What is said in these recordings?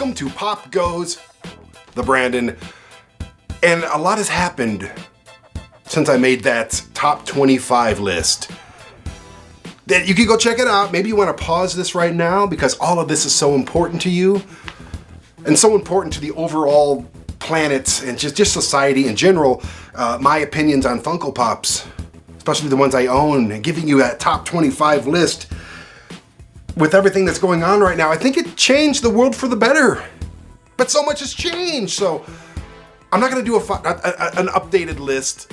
welcome to Pop Goes the Brandon. And a lot has happened since I made that top 25 list. That you can go check it out. Maybe you want to pause this right now because all of this is so important to you and so important to the overall planet and just society in general. My opinions on Funko Pops, especially the ones I own, and giving you that top 25 list with everything that's going on right now. I think it changed the world for the better, but so much has changed. So I'm not going to do an updated list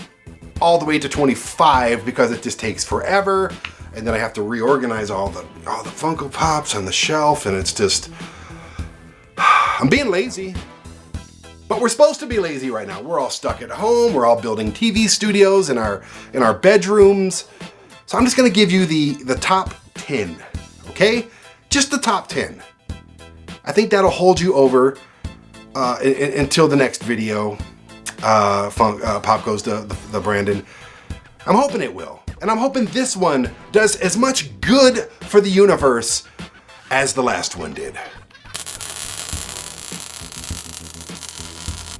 all the way to 25 because it just takes forever, and then I have to reorganize all the Funko Pops on the shelf, and it's just, I'm being lazy. But we're supposed to be lazy right now. We're all stuck at home. We're all building TV studios in our bedrooms. So I'm just going to give you the top 10, okay? Just the top 10. I think that'll hold you over until the next video. Pop Goes to the Brandon. I'm hoping it will. And I'm hoping this one does as much good for the universe as the last one did.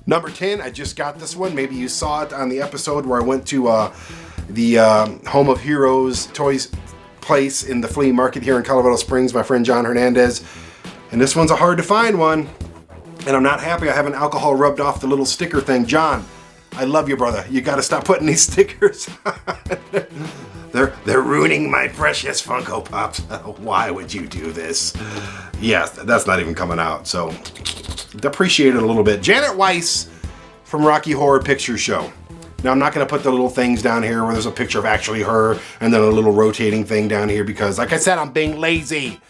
Number 10, I just got this one. Maybe you saw it on the episode where I went to the Home of Heroes toys place in the flea market here in Colorado Springs, my friend John Hernandez. And this one's a hard to find one. And I'm not happy I haven't alcohol rubbed off the little sticker thing. John, I love you, brother. You gotta stop putting these stickers on. They're ruining my precious Funko Pops. Why would you do this? Yes, that's not even coming out, so appreciate it a little bit. Janet Weiss from Rocky Horror Picture Show. Now, I'm not gonna put the little things down here where there's a picture of actually her and then a little rotating thing down here because, like I said, I'm being lazy.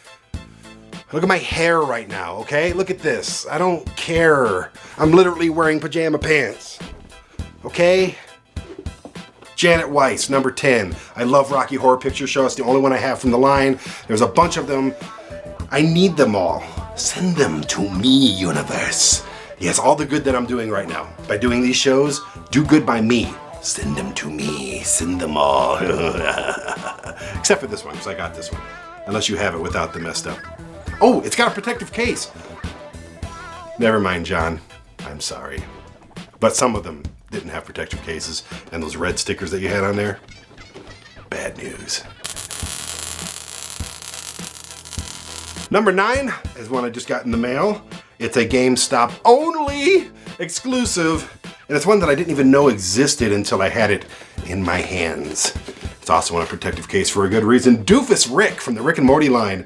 Look at my hair right now, okay? Look at this. I don't care. I'm literally wearing pajama pants, okay? Janet Weiss, number 10. I love Rocky Horror Picture Show. It's the only one I have from the line. There's a bunch of them. I need them all. Send them to me, universe. Yes, all the good that I'm doing right now. By doing these shows, do good by me. Send them to me. Send them all. Except for this one, because I got this one. Unless you have it without the messed up. Oh, it's got a protective case. Never mind, John. I'm sorry. But some of them didn't have protective cases. And those red stickers that you had on there, bad news. Number 9 is one I just got in the mail. It's a GameStop only exclusive. And it's one that I didn't even know existed until I had it in my hands. It's also in a protective case for a good reason. Doofus Rick from the Rick and Morty line.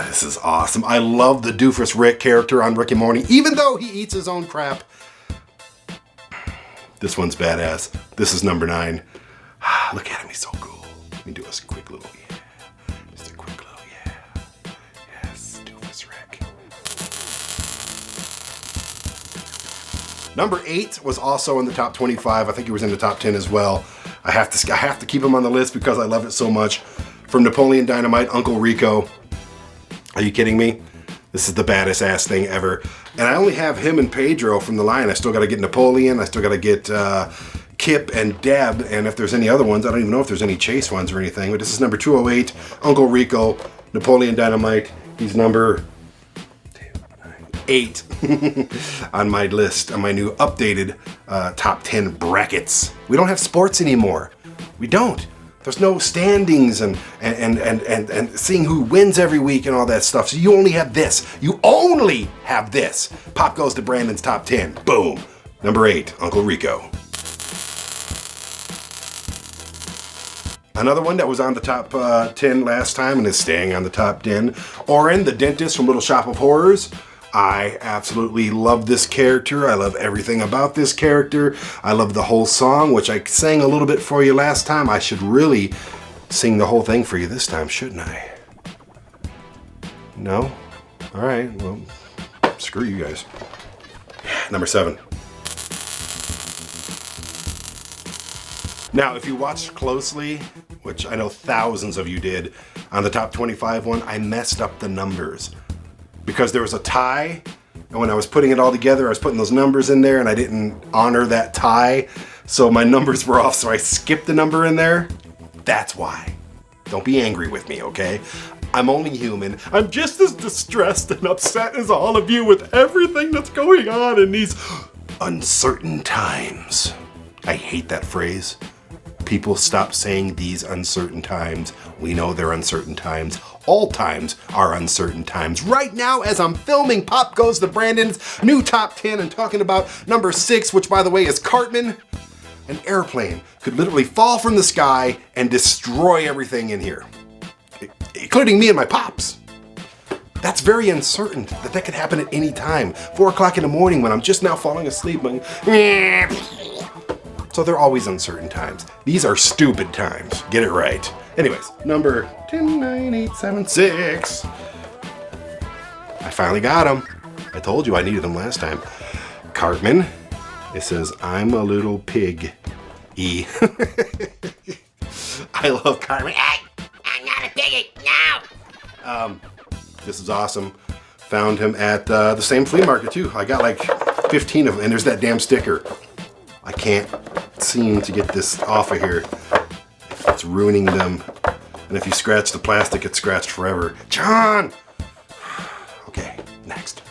This is awesome. I love the Doofus Rick character on Rick and Morty, even though he eats his own crap. This one's badass. This is number 9. Look at him, he's so cool. Let me do a quick little, yeah. Just a quick little, yeah. Yes, Doofus Rick. Number 8 was also in the top 25. I think he was in the top 10 as well. I have to keep him on the list because I love it so much. From Napoleon Dynamite, Uncle Rico. Are you kidding me? This is the baddest ass thing ever. And I only have him and Pedro from the line. I still got to get Napoleon. I still got to get Kip and Deb. And if there's any other ones, I don't even know if there's any Chase ones or anything. But this is number 208, Uncle Rico, Napoleon Dynamite. He's number 8 on my list, on my new updated top 10 brackets. We don't have sports anymore. We don't. There's no standings and seeing who wins every week and all that stuff. So you only have this. You only have this. Pop Goes to Brandon's top 10. Boom. Number 8, Uncle Rico. Another one that was on the top 10 last time and is staying on the top 10. Oren, the dentist from Little Shop of Horrors. I absolutely love this character. I love everything about this character. I love the whole song, which I sang a little bit for you last time. I should really sing the whole thing for you this time, shouldn't I? No? All right, well, screw you guys. Number 7. Now, if you watched closely, which I know thousands of you did, on the top 25 one, I messed up the numbers. Because there was a tie, and when I was putting it all together, I was putting those numbers in there, and I didn't honor that tie, so my numbers were off, so I skipped the number in there. That's why. Don't be angry with me, okay? I'm only human. I'm just as distressed and upset as all of you with everything that's going on in these uncertain times. I hate that phrase. People stop saying these uncertain times. We know they're uncertain times. All times are uncertain times. Right now, as I'm filming Pop Goes the Brandon's new top 10 and talking about number 6, which by the way is Cartman, an airplane could literally fall from the sky and destroy everything in here, including me and my pops. That's very uncertain that could happen at any time. 4 o'clock in the morning when I'm just now falling asleep. So they're always uncertain times. These are stupid times. Get it right. Anyways, number 109876. I finally got him. I told you I needed him last time. Cartman. It says, I'm a little pig. E. I love Cartman. Hey, I'm not a piggy. No. This is awesome. Found him at the same flea market too. I got like 15 of them, and there's that damn sticker. I can't seem to get this off of here. It's ruining them. And if you scratch the plastic, it's scratched forever. John! Okay, next.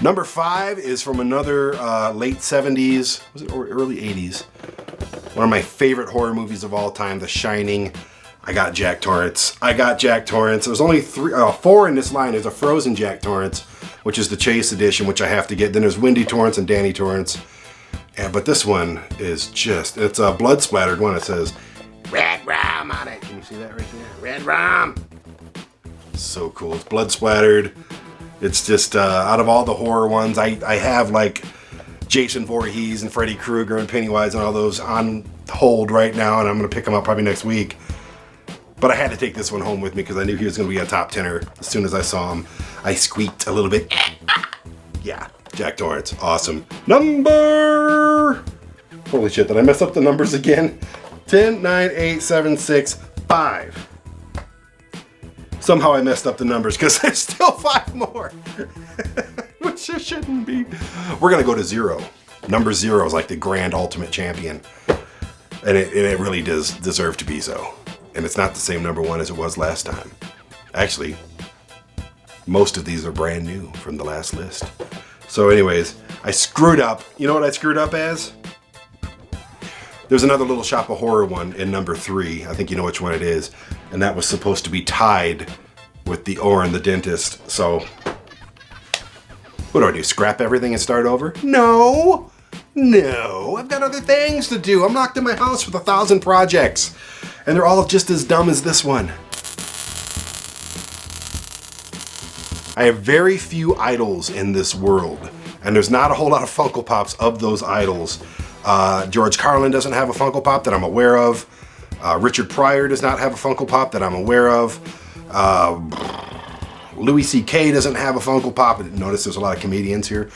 Number 5 is from another late 70s, was it, or early 80s? One of my favorite horror movies of all time, The Shining. I got Jack Torrance. There's only 4 in this line. There's a Frozen Jack Torrance, which is the Chase edition, which I have to get. Then there's Wendy Torrance and Danny Torrance. But this one is just, it's a blood splattered one. It says, Red rum on it. can you see that right there? Red rum. So cool. It's blood splattered. It's just, out of all the horror ones, I have like Jason Voorhees and Freddy Krueger and Pennywise and all those on hold right now, and I'm going to pick them up probably next week. But I had to take this one home with me because I knew he was going to be a top 10er. As soon as I saw him, I squeaked a little bit. Yeah, Jack Torrance. Awesome. Number... Holy shit, did I mess up the numbers again? 10, 9, 8, 7, 6, 5. Somehow I messed up the numbers because there's still 5 more. Which there shouldn't be. We're going to go to 0. Number 0 is like the grand ultimate champion. And it really does deserve to be so. And it's not the same number 1 as it was last time. Actually, most of these are brand new from the last list. So anyways, I screwed up. You know what I screwed up as? There's another Little Shop of Horror one in number 3. I think you know which one it is. And that was supposed to be tied with the Orin the Dentist. So, what do? Scrap everything and start over? No! No, I've got other things to do. I'm locked in my house with 1,000 projects. And they're all just as dumb as this one. I have very few idols in this world. And there's not a whole lot of Funko Pops of those idols. George Carlin doesn't have a Funko Pop that I'm aware of. Richard Pryor does not have a Funko Pop that I'm aware of. Louis C.K. doesn't have a Funko Pop. Notice there's a lot of comedians here.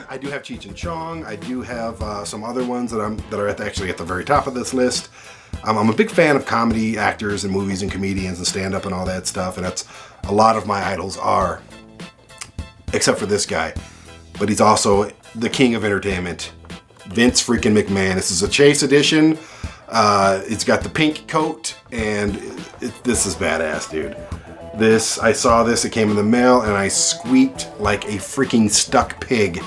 I do have Cheech and Chong. I do have some other ones that are actually at the very top of this list. I'm a big fan of comedy actors and movies and comedians and stand-up and all that stuff, and that's a lot of my idols are, except for this guy. But he's also the king of entertainment, Vince freaking McMahon. This is a Chase edition. It's got the pink coat, and this is badass, dude. I saw this, it came in the mail, and I squeaked like a freaking stuck pig.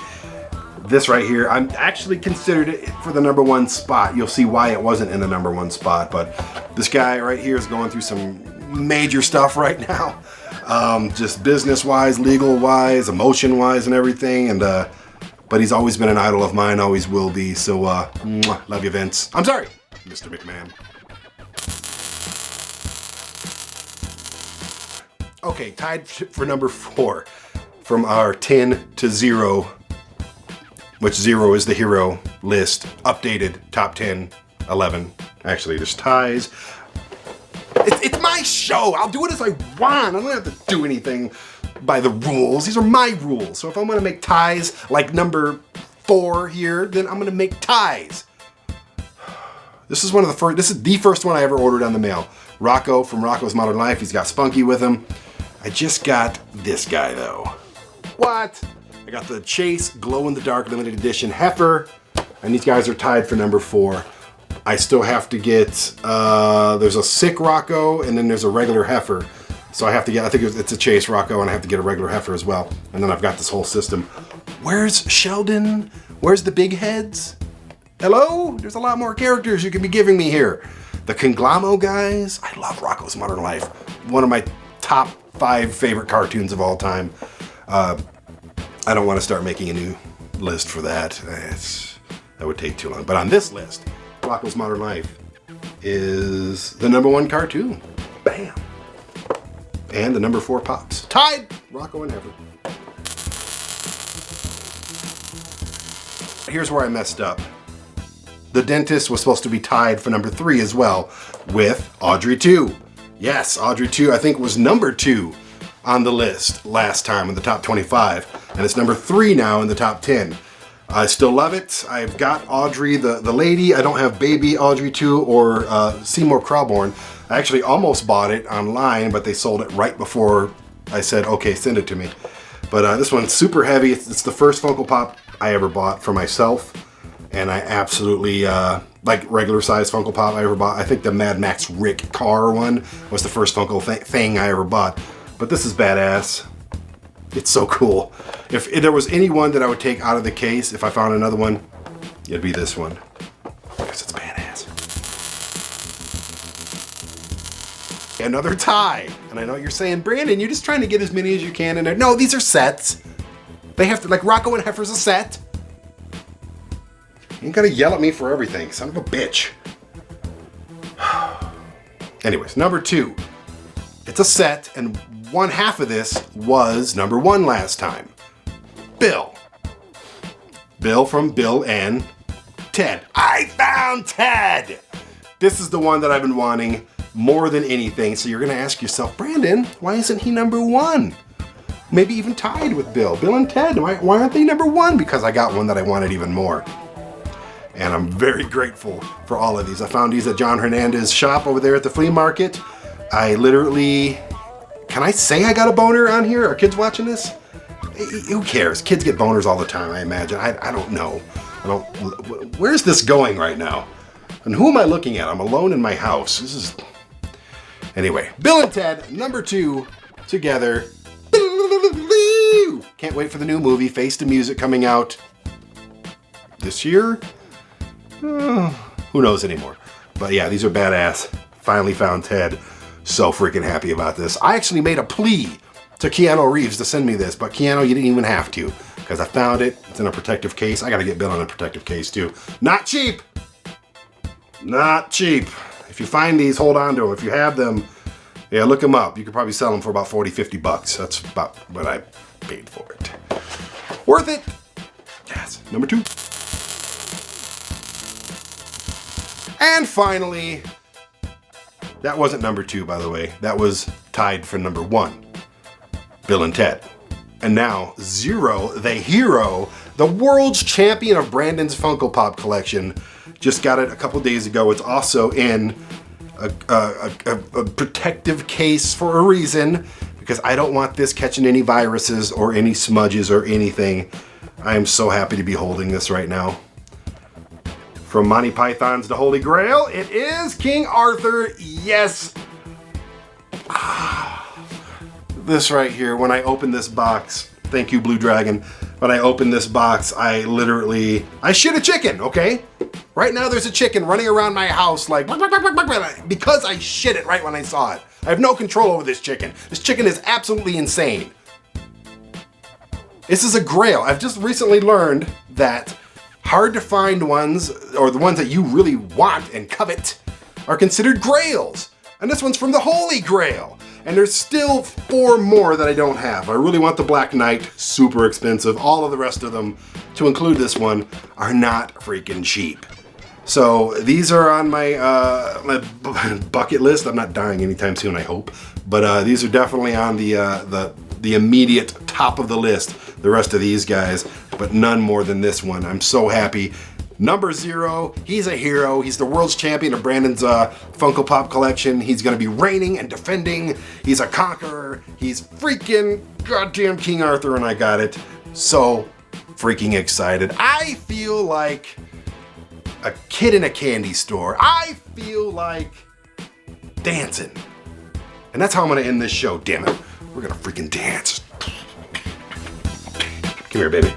This right here, I'm actually considered it for the number 1 spot. You'll see why it wasn't in the number 1 spot, but this guy right here is going through some major stuff right now. Just business-wise, legal-wise, emotion-wise, and everything, and but he's always been an idol of mine, always will be, so love you, Vince. I'm sorry, Mr. McMahon. Okay, tied for number 4 from our 10 to 0, which 0 is the hero list, updated top 10, 11. Actually, there's ties. It's my show. I'll do it as I want. I don't have to do anything by the rules. These are my rules. So if I'm going to make ties like number 4 here, then I'm going to make ties. This is the first one I ever ordered on the mail. Rocco from Rocco's Modern Life. He's got Spunky with him. I just got this guy though. What? I got the Chase glow-in-the-dark limited edition Heifer, and these guys are tied for number 4. I still have to get, there's a sick Rocco and then there's a regular heifer. So I have to get, I think it's a chase Rocco, and I have to get a regular heifer as well. And then I've got this whole system. Where's Sheldon? Where's the big heads? Hello? There's a lot more characters you can be giving me here. The Conglamo guys. I love Rocko's Modern Life. One of my top 5 favorite cartoons of all time. I don't want to start making a new list for that. That would take too long. But on this list, Rocko's Modern Life is the #1 cartoon. Bam. And the #4 Pops. Tied! Rocko and Heifer. Here's where I messed up. The Dentist was supposed to be tied for #3 as well with Audrey 2. Yes, Audrey 2 I think was #2 on the list last time in the top 25. And it's #3 now in the top 10. I still love it. I've got Audrey the lady. I don't have baby Audrey 2 or Seymour Krauborn. I actually almost bought it online, but they sold it right before I said, okay, send it to me. But this one's super heavy. It's the first Funko Pop I ever bought for myself. And I absolutely, like regular size Funko Pop I ever bought. I think the Mad Max Rick car one was the first Funko thing I ever bought. But this is badass. It's so cool. If there was any one that I would take out of the case, if I found another one, it'd be this one. Because it's badass. Another tie. And I know you're saying, Brandon, you're just trying to get as many as you can in there. No, these are sets. They have to, like Rocko and Heifer's a set. You ain't gotta yell at me for everything, son of a bitch. Anyways, #2. It's a set, and one half of this was #1 last time. Bill. Bill from Bill and Ted. I found Ted! This is the one that I've been wanting more than anything. So you're gonna ask yourself, Brandon, why isn't he #1? Maybe even tied with Bill. Bill and Ted, why aren't they #1? Because I got one that I wanted even more. And I'm very grateful for all of these. I found these at John Hernandez's shop over there at the flea market. I literally, can I say I got a boner on here? Are kids watching this? Who cares? Kids get boners all the time, I imagine. I don't know. Where's this going right now? And who am I looking at? I'm alone in my house. This is, anyway. Bill and Ted, #2, together. Can't wait for the new movie, Face the Music, coming out this year? Who knows anymore? But yeah, these are badass. Finally found Ted. So freaking happy about this. I actually made a plea to Keanu Reeves to send me this, but Keanu, you didn't even have to, because I found it. It's in a protective case. I gotta get Bill in a protective case too. Not cheap! Not cheap. If you find these, hold on to them. If you have them, yeah, look them up. You could probably sell them for about 40, 50 bucks. That's about what I paid for it. Worth it! Yes, #2. And finally, that wasn't #2, by the way. That was tied for #1. Bill and Ted. And now, Zero, the hero, the world's champion of Brandon's Funko Pop collection. Just got it a couple days ago. It's also in a protective case for a reason, because I don't want this catching any viruses or any smudges or anything. I am so happy to be holding this right now. From Monty Python's The Holy Grail, it is King Arthur. Yes. This right here, when I open this box, thank you, Blue Dragon. When I open this box, I shit a chicken, okay? Right now there's a chicken running around my house like, because I shit it right when I saw it. I have no control over this chicken. This chicken is absolutely insane. This is a grail. I've just recently learned that hard to find ones, or the ones that you really want and covet, are considered grails. And this one's from the Holy Grail. And there's still 4 more that I don't have. I really want the Black Knight, super expensive. All of the rest of them, to include this one, are not freaking cheap. So these are on my bucket list. I'm not dying anytime soon, I hope. But these are definitely on the immediate top of the list. The rest of these guys, but none more than this one. I'm so happy. #0, he's a hero. He's the world's champion of Brandon's Funko Pop collection. He's gonna be reigning and defending. He's a conqueror. He's freaking goddamn King Arthur, and I got it. So freaking excited. I feel like a kid in a candy store. I feel like dancing. And that's how I'm gonna end this show, damn it. We're gonna freaking dance. Come here, baby.